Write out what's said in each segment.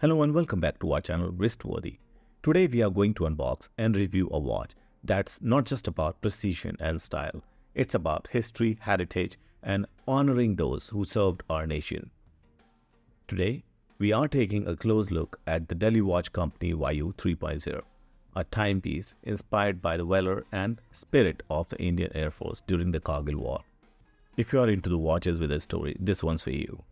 Hello and welcome back to our channel Wristworthy. Today we are going to unbox and review a watch that's not just about precision and style, it's about history, heritage and honoring those who served our nation. Today we are taking a close look at the Delhi Watch Company Vayu 3.0, a timepiece inspired by the valor and spirit of the Indian Air Force during the Kargil War. If you are into the watches with a story, this one's for you.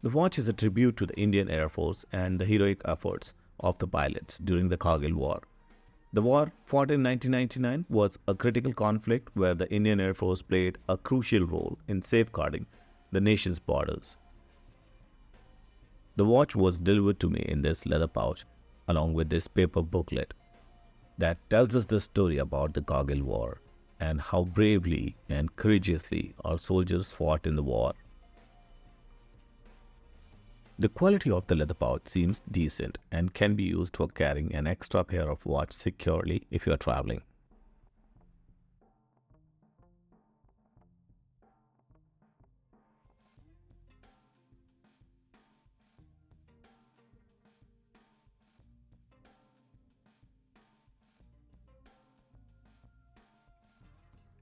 The watch is a tribute to the Indian Air Force and the heroic efforts of the pilots during the Kargil War. The war, fought in 1999, was a critical conflict where the Indian Air Force played a crucial role in safeguarding the nation's borders. The watch was delivered to me in this leather pouch along with this paper booklet that tells us the story about the Kargil War and how bravely and courageously our soldiers fought in the war. The quality of the leather pouch seems decent and can be used for carrying an extra pair of watch securely if you are traveling.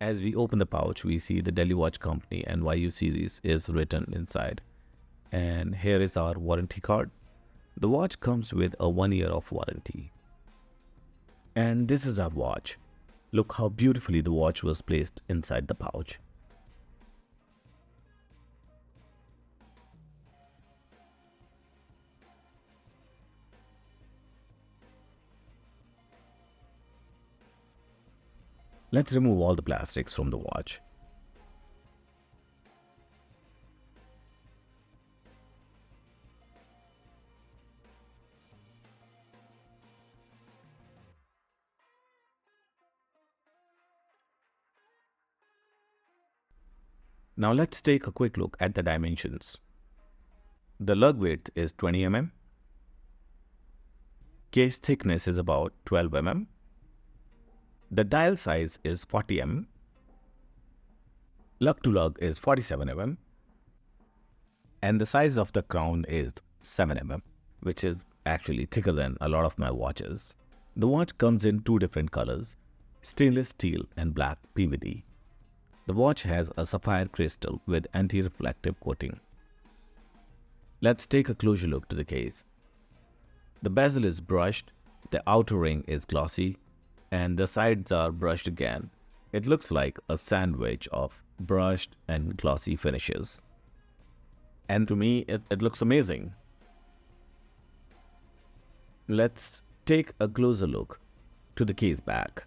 As we open the pouch, we see the Delhi Watch Company and Vayu series is written inside. And here is our warranty card. The watch comes with a 1 year of warranty. And this is our watch. Look how beautifully the watch was placed inside the pouch. Let's remove all the plastics from the watch. Now let's take a quick look at the dimensions. The lug width is 20 mm. Case thickness is about 12 mm. The dial size is 40 mm. Lug to lug is 47 mm. And the size of the crown is 7 mm, which is actually thicker than a lot of my watches. The watch comes in two different colors, stainless steel and black PVD. The watch has a sapphire crystal with anti-reflective coating. Let's take a closer look to the case. The bezel is brushed, the outer ring is glossy, and the sides are brushed again. It looks like a sandwich of brushed and glossy finishes. And to me, it looks amazing. Let's take a closer look to the case back.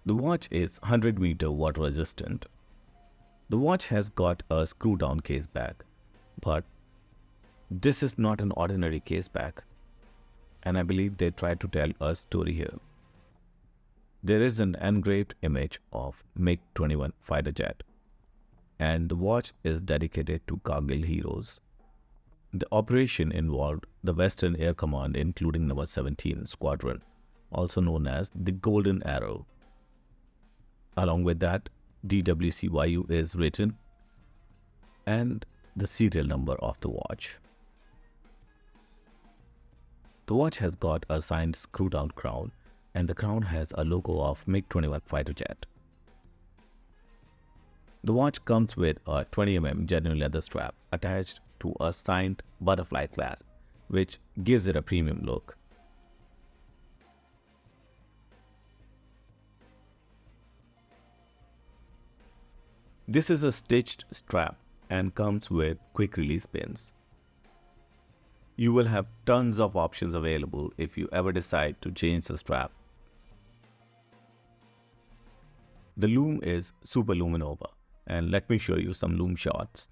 The watch is 100-meter water resistant. The watch has got a screw down case back, but this is not an ordinary case back, and I believe they tried to tell a story here. There is an engraved image of MiG-21 fighter jet, and the watch is dedicated to Kargil heroes. The operation involved the Western Air Command, including No. 17 Squadron, also known as the Golden Arrow. Along with that, DWC Vayu is written and the serial number of the watch. The watch has got a signed screw-down crown and the crown has a logo of MiG-21 fighter jet. The watch comes with a 20 mm genuine leather strap attached to a signed butterfly clasp, which gives it a premium look. This is a stitched strap and comes with quick release pins. You will have tons of options available if you ever decide to change the strap. The loom is super luminova, and let me show you some loom shots.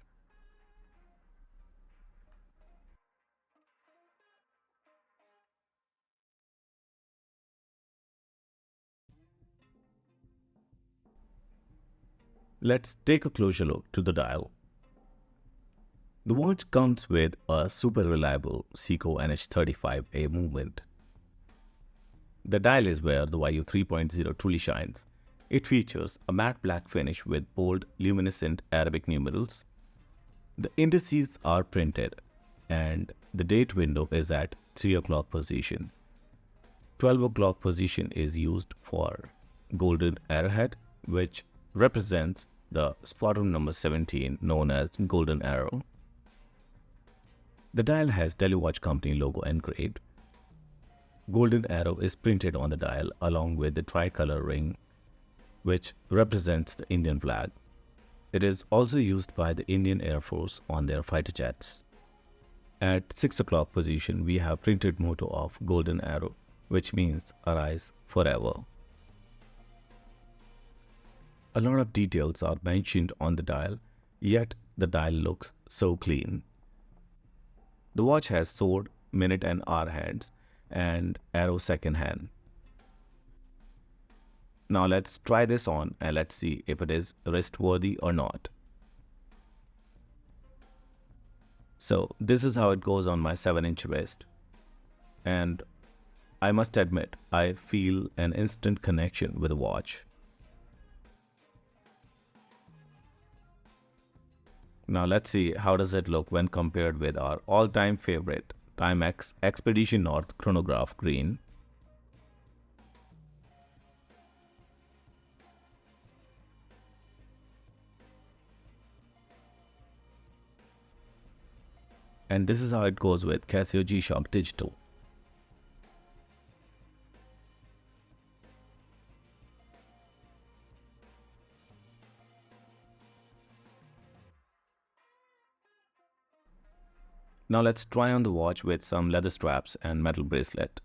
Let's take a closer look to the dial. The watch comes with a super reliable Seiko NH35A movement. The dial is where the Vayu 3.0 truly shines. It features a matte black finish with bold, luminescent Arabic numerals. The indices are printed and the date window is at 3 o'clock position. 12 o'clock position is used for golden arrowhead, which represents the squadron number 17 known as Golden Arrow. The dial has Delhi Watch Company logo engraved. Golden Arrow is printed on the dial along with the tricolor ring, which represents the Indian flag. It is also used by the Indian Air Force on their fighter jets. At 6 o'clock position, we have printed motto of Golden Arrow, which means arise forever. A lot of details are mentioned on the dial, yet the dial looks so clean. The watch has sword, minute and hour hands and arrow second hand. Now let's try this on and let's see if it is wrist worthy or not. So this is how it goes on my 7-inch wrist, and I must admit I feel an instant connection with the watch. Now let's see how does it look when compared with our all-time favorite Timex Expedition North chronograph green. And this is how it goes with Casio G-Shock Digital. Now let's try on the watch with some leather straps and metal bracelet.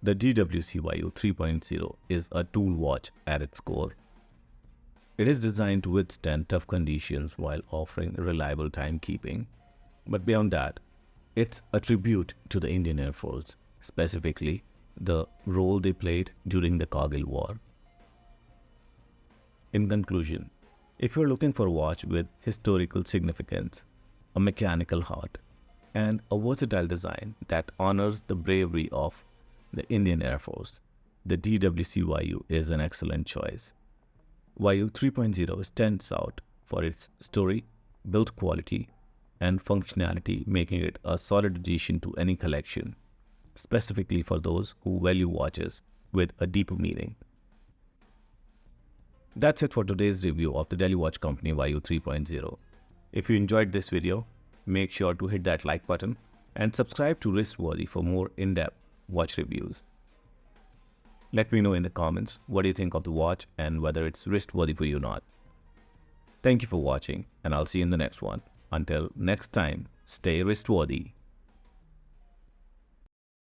The DWC Vayu 3.0 is a tool watch at its core. It is designed to withstand tough conditions while offering reliable timekeeping. But beyond that, it's a tribute to the Indian Air Force, specifically the role they played during the Kargil War. In conclusion, if you're looking for a watch with historical significance, a mechanical heart, and a versatile design that honors the bravery of the Indian Air Force, the DWC Vayu is an excellent choice. Vayu 3.0 stands out for its story, build quality, and functionality, making it a solid addition to any collection, specifically for those who value watches with a deeper meaning. That's it for today's review of the Delhi Watch Company Vayu 3.0. If you enjoyed this video, make sure to hit that like button and subscribe to Wristworthy for more in-depth watch reviews. Let me know in the comments what do you think of the watch and whether it's wristworthy for you or not. Thank you for watching, and I'll see you in the next one. Until next time, stay wristworthy.